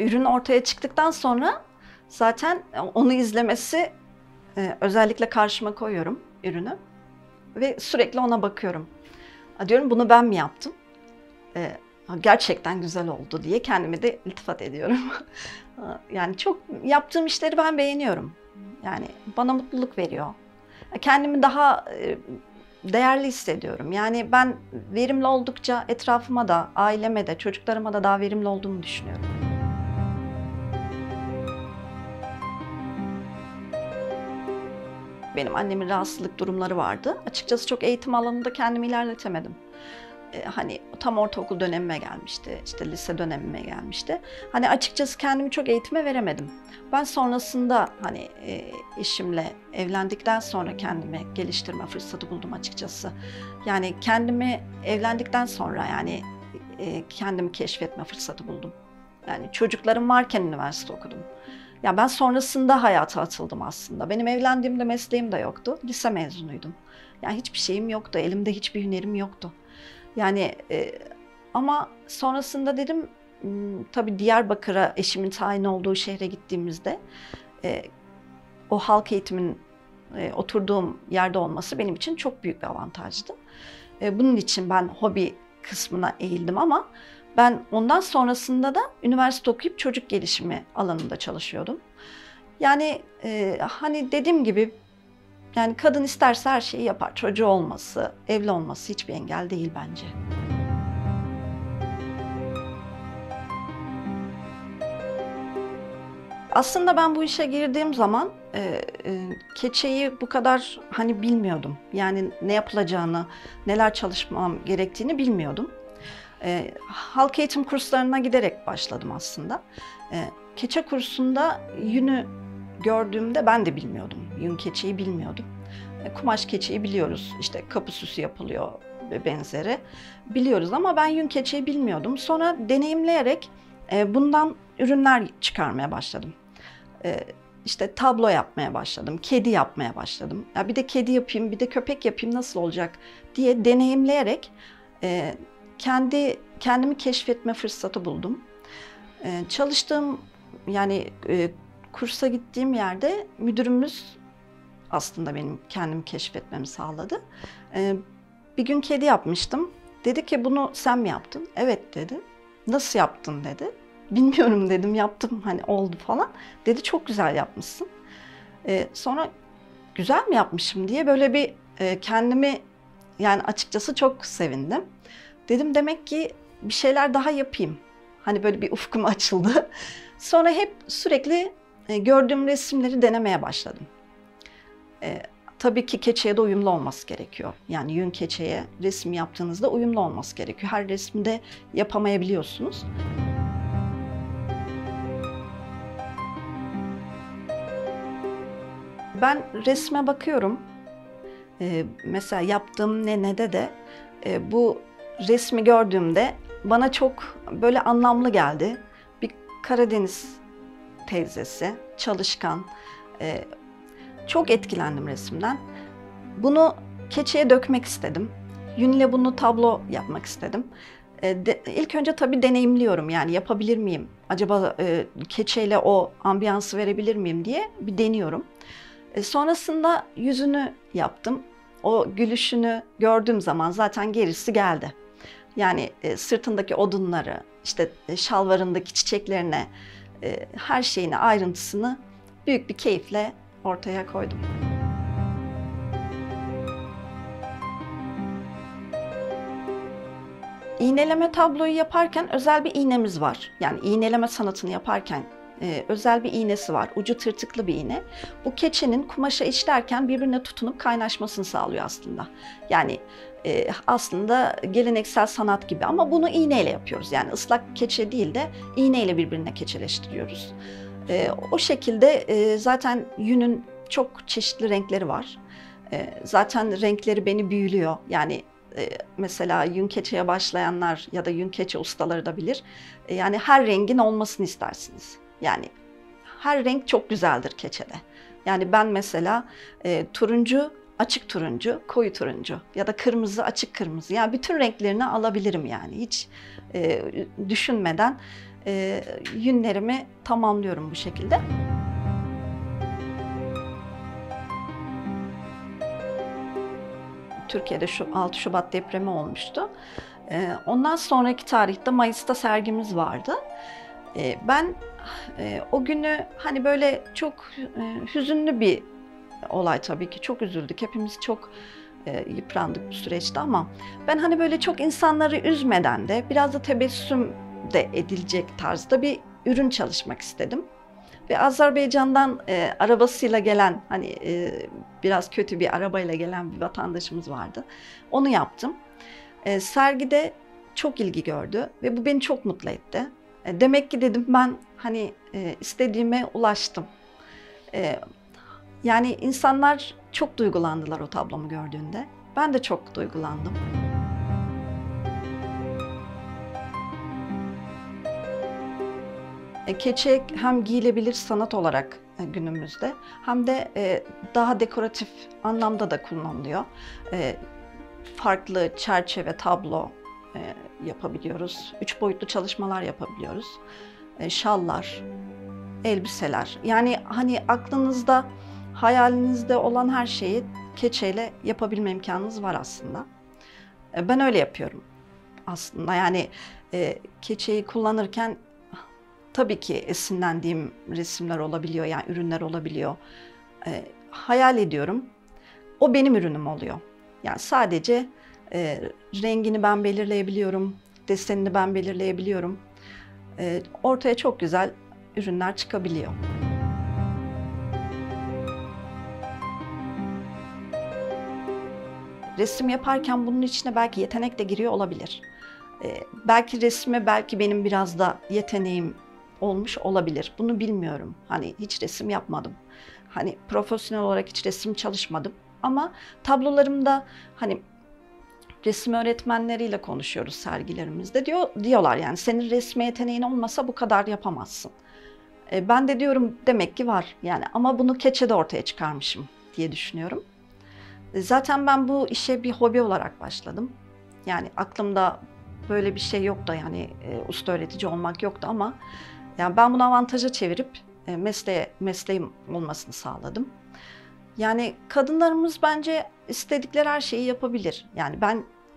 Ürün ortaya çıktıktan sonra zaten onu izlemesi, özellikle karşıma koyuyorum ürünü ve sürekli ona bakıyorum. Diyorum bunu ben mi yaptım? Gerçekten güzel oldu diye kendime de iltifat ediyorum. Yani çok yaptığım işleri ben beğeniyorum. Yani bana mutluluk veriyor. Kendimi daha değerli hissediyorum. Yani ben verimli oldukça etrafıma da, aileme de, çocuklarıma da daha verimli olduğumu düşünüyorum. Benim annemin rahatsızlık durumları vardı. Açıkçası çok eğitim alanında kendimi ilerletemedim. Hani tam ortaokul dönemime gelmişti, işte lise dönemime gelmişti. Hani açıkçası kendimi çok eğitime veremedim. Ben sonrasında hani eşimle evlendikten sonra kendimi geliştirme fırsatı buldum açıkçası. Yani kendimi evlendikten sonra yani kendimi keşfetme fırsatı buldum. Yani çocuklarım varken üniversite okudum. Ya ben sonrasında hayata atıldım aslında. Benim evlendiğimde mesleğim de yoktu. Lise mezunuydum. Yani hiçbir şeyim yoktu. Elimde hiçbir hünerim yoktu. Yani ama sonrasında dedim tabii Diyarbakır'a eşimin tayin olduğu şehre gittiğimizde e, o halk eğitimin oturduğum yerde olması benim için çok büyük bir avantajdı. Bunun için ben hobi kısmına eğildim ama ben ondan sonrasında da üniversite okuyup çocuk gelişimi alanında çalışıyordum. Yani hani dediğim gibi yani kadın isterse her şeyi yapar. Çocuğu olması, evli olması hiçbir engel değil bence. Aslında ben bu işe girdiğim zaman keçeyi bu kadar hani bilmiyordum. Yani ne yapılacağını, neler çalışmam gerektiğini bilmiyordum. Halk eğitim kurslarına giderek başladım aslında. Keçe kursunda yünü gördüğümde ben de bilmiyordum. Yün keçeyi bilmiyordum. Kumaş keçeyi biliyoruz. İşte kapı süsü yapılıyor ve benzeri. Biliyoruz ama ben yün keçeyi bilmiyordum. Sonra deneyimleyerek bundan ürünler çıkarmaya başladım. İşte tablo yapmaya başladım, kedi yapmaya başladım. Ya bir de kedi yapayım, bir de köpek yapayım nasıl olacak diye deneyimleyerek kendimi keşfetme fırsatı buldum. Çalıştığım yani kursa gittiğim yerde müdürümüz aslında benim kendimi keşfetmemi sağladı. Bir gün kedi yapmıştım. Dedi ki bunu sen mi yaptın? Evet dedi. Nasıl yaptın dedi. Bilmiyorum dedim yaptım hani oldu falan. Dedi çok güzel yapmışsın. Sonra güzel mi yapmışım diye böyle bir kendimi yani açıkçası çok sevindim. Dedim demek ki bir şeyler daha yapayım. Hani böyle bir ufkum açıldı. Sonra hep sürekli gördüğüm resimleri denemeye başladım. E, tabii ki keçeye de uyumlu olması gerekiyor. Yani yün keçeye resim yaptığınızda uyumlu olması gerekiyor. Her resmde yapamayabiliyorsunuz. Ben resme bakıyorum. Mesela yaptığım nenede de bu resmi gördüğümde bana çok böyle anlamlı geldi. Bir Karadeniz teyzesi, çalışkan. E, Çok etkilendim resimden. Bunu keçeye dökmek istedim. Yünle bunu tablo yapmak istedim. İlk önce tabii deneyimliyorum yani yapabilir miyim? Acaba keçeyle o ambiyansı verebilir miyim diye bir deniyorum. Sonrasında yüzünü yaptım. O gülüşünü gördüğüm zaman zaten gerisi geldi. Yani sırtındaki odunları, işte şalvarındaki çiçeklerine, her şeyine ayrıntısını büyük bir keyifle ortaya koydum. İğneleme tabloyu yaparken özel bir iğnemiz var. Yani iğneleme sanatını yaparken özel bir iğnesi var. Ucu tırtıklı bir iğne. Bu keçenin kumaşa işlerken birbirine tutunup kaynaşmasını sağlıyor aslında. Yani aslında geleneksel sanat gibi ama bunu iğneyle yapıyoruz. Yani ıslak keçe değil de iğneyle birbirine keçeleştiriyoruz. O şekilde zaten yünün çok çeşitli renkleri var. Zaten renkleri beni büyülüyor. Yani mesela yün keçeye başlayanlar ya da yün keçe ustaları da bilir. Yani her rengin olmasını istersiniz. Yani her renk çok güzeldir keçede. Yani ben mesela turuncu, açık turuncu, koyu turuncu ya da kırmızı, açık kırmızı. Yani bütün renklerini alabilirim yani hiç düşünmeden. Yünlerimi tamamlıyorum bu şekilde. Türkiye'de 6 Şubat depremi olmuştu. Ondan sonraki tarihte Mayıs'ta sergimiz vardı. Ben o günü hani böyle çok hüzünlü bir olay tabii ki. Çok üzüldük. Hepimiz çok yıprandık bu süreçte ama ben hani böyle çok insanları üzmeden de biraz da tebessüm de edilecek tarzda bir ürün çalışmak istedim. Ve Azerbaycan'dan arabasıyla gelen hani biraz kötü bir arabayla gelen bir vatandaşımız vardı. Onu yaptım. Sergide çok ilgi gördü ve bu beni çok mutlu etti. Demek ki dedim ben hani istediğime ulaştım. Yani insanlar çok duygulandılar o tablomu gördüğünde. Ben de çok duygulandım. Keçe hem giyilebilir sanat olarak günümüzde hem de daha dekoratif anlamda da kullanılıyor. Farklı çerçeve, tablo yapabiliyoruz. 3 boyutlu çalışmalar yapabiliyoruz. Şallar, elbiseler. Yani hani aklınızda, hayalinizde olan her şeyi keçeyle yapabilme imkanınız var aslında. Ben öyle yapıyorum aslında. Yani keçeyi kullanırken tabii ki esinlendiğim resimler olabiliyor, yani ürünler olabiliyor. Hayal ediyorum. O benim ürünüm oluyor. Yani sadece rengini ben belirleyebiliyorum, desenini ben belirleyebiliyorum. Ortaya çok güzel ürünler çıkabiliyor. Resim yaparken bunun içine belki yetenek de giriyor olabilir. Belki resme belki benim biraz da yeteneğim olmuş olabilir. Bunu bilmiyorum. Hani hiç resim yapmadım. Hani profesyonel olarak hiç resim çalışmadım. Ama tablolarımda hani resim öğretmenleriyle konuşuyoruz sergilerimizde. Diyorlar yani senin resme yeteneğin olmasa bu kadar yapamazsın. Ben de diyorum demek ki var. Yani ama bunu keçede ortaya çıkarmışım diye düşünüyorum. Zaten ben bu işe bir hobi olarak başladım. Yani aklımda böyle bir şey yoktu, yani usta öğretici olmak yoktu ama yani ben bunu avantaja çevirip mesleğim olmasını sağladım. Yani kadınlarımız bence istedikleri her şeyi yapabilir. Yani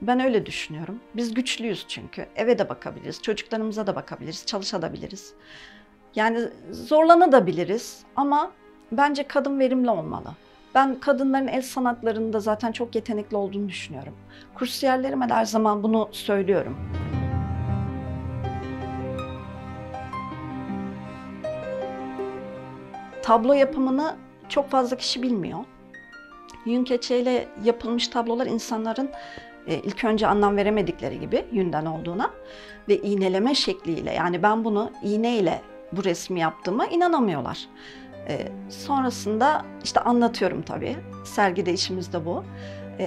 ben öyle düşünüyorum. Biz güçlüyüz çünkü. Eve de bakabiliriz, çocuklarımıza da bakabiliriz, çalışabiliriz. Yani zorlanabiliriz ama bence kadın verimli olmalı. Ben kadınların el sanatlarında zaten çok yetenekli olduğunu düşünüyorum. Kursiyerlerime de her zaman bunu söylüyorum. Tablo yapımını çok fazla kişi bilmiyor. Yün keçeyle yapılmış tablolar insanların ilk önce anlam veremedikleri gibi yünden olduğuna ve iğneleme şekliyle, yani ben bunu iğneyle bu resmi yaptığıma inanamıyorlar. Sonrasında işte anlatıyorum tabii. Sergide işimiz de bu.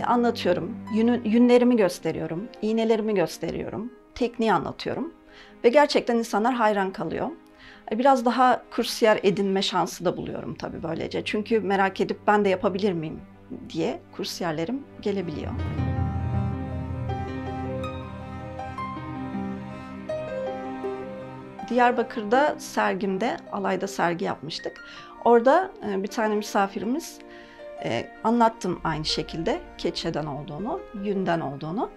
Anlatıyorum. Yünlerimi gösteriyorum. İğnelerimi gösteriyorum. Tekniği anlatıyorum. Ve gerçekten insanlar hayran kalıyor. Biraz daha kursiyer edinme şansı da buluyorum tabii böylece. Çünkü merak edip ben de yapabilir miyim diye kursiyerlerim gelebiliyor. Diyarbakır'da sergimde, alayda sergi yapmıştık. Orada bir tane misafirimiz, anlattım aynı şekilde keçeden olduğunu, yünden olduğunu.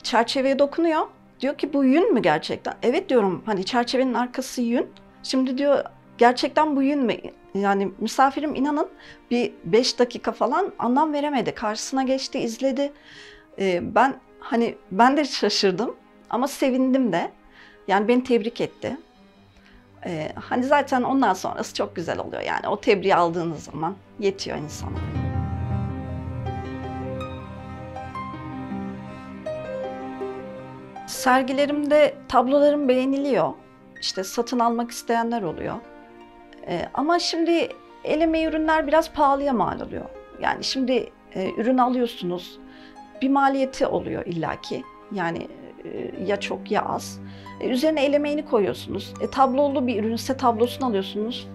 Çerçeveye dokunuyor. Diyor ki bu yün mü gerçekten? Evet diyorum, hani çerçevenin arkası yün. Şimdi diyor gerçekten bu yün mü? Yani misafirim inanın bir 5 dakika falan anlam veremedi. Karşısına geçti, izledi. Ben de şaşırdım ama sevindim de. Yani beni tebrik etti. Hani zaten ondan sonrası çok güzel oluyor. Yani o tebriği aldığınız zaman yetiyor insana. Sergilerimde tablolarım beğeniliyor. İşte satın almak isteyenler oluyor. Ama şimdi el emeği ürünler biraz pahalıya mal oluyor. Yani şimdi ürün alıyorsunuz, bir maliyeti oluyor illaki. Yani ya çok ya az. Üzerine el emeğini koyuyorsunuz. Tablolu bir ürünse tablosunu alıyorsunuz.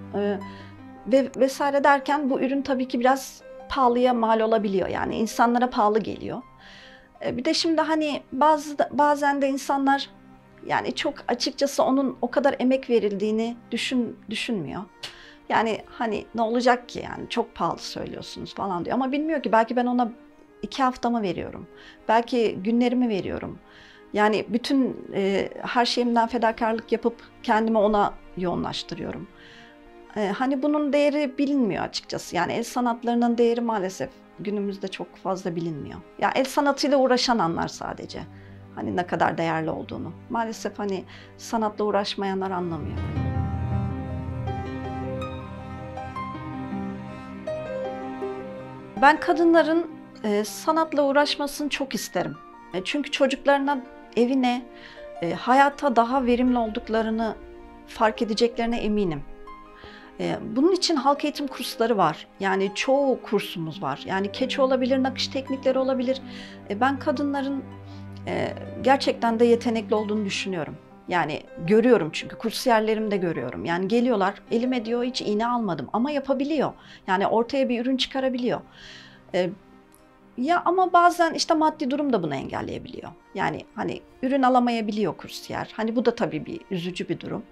Ve vesaire derken bu ürün tabii ki biraz pahalıya mal olabiliyor. Yani insanlara pahalı geliyor. Bir de şimdi hani bazen de insanlar Yani çok açıkçası onun o kadar emek verildiğini düşünmüyor. Yani hani ne olacak ki yani çok pahalı söylüyorsunuz falan diyor. Ama bilmiyor ki belki ben ona 2 haftamı veriyorum. Belki günlerimi veriyorum. Yani bütün her şeyimden fedakarlık yapıp kendimi ona yoğunlaştırıyorum. Hani bunun değeri bilinmiyor açıkçası. Yani el sanatlarının değeri maalesef günümüzde çok fazla bilinmiyor. Ya el sanatıyla uğraşan anlar sadece. Hani ne kadar değerli olduğunu. Maalesef hani sanatla uğraşmayanlar anlamıyor. Ben kadınların sanatla uğraşmasını çok isterim. Çünkü çocuklarına, evine, hayata daha verimli olduklarını fark edeceklerine eminim. Bunun için halk eğitim kursları var. Yani çoğu kursumuz var. Yani keçi olabilir, nakış teknikleri olabilir. Ben kadınların gerçekten de yetenekli olduğunu düşünüyorum. Yani görüyorum çünkü kursiyerlerimde görüyorum. Yani geliyorlar, elime diyor hiç iğne almadım ama yapabiliyor. Yani ortaya bir ürün çıkarabiliyor. Ee, Ya ama bazen işte maddi durum da bunu engelleyebiliyor. Yani hani ürün alamayabiliyor kursiyer. Hani bu da tabii bir üzücü bir durum.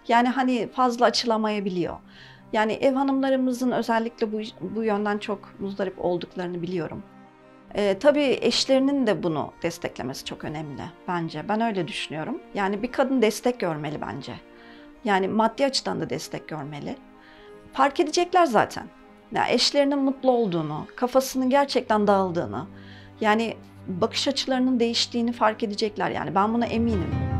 Yani hani fazla açılamayabiliyor. Yani ev hanımlarımızın özellikle bu yönden çok muzdarip olduklarını biliyorum. Tabii eşlerinin de bunu desteklemesi çok önemli bence. Ben öyle düşünüyorum. Yani bir kadın destek görmeli bence. Yani maddi açıdan da destek görmeli. Fark edecekler zaten. Ya eşlerinin mutlu olduğunu, kafasının gerçekten dağıldığını, yani bakış açılarının değiştiğini fark edecekler. Yani ben buna eminim.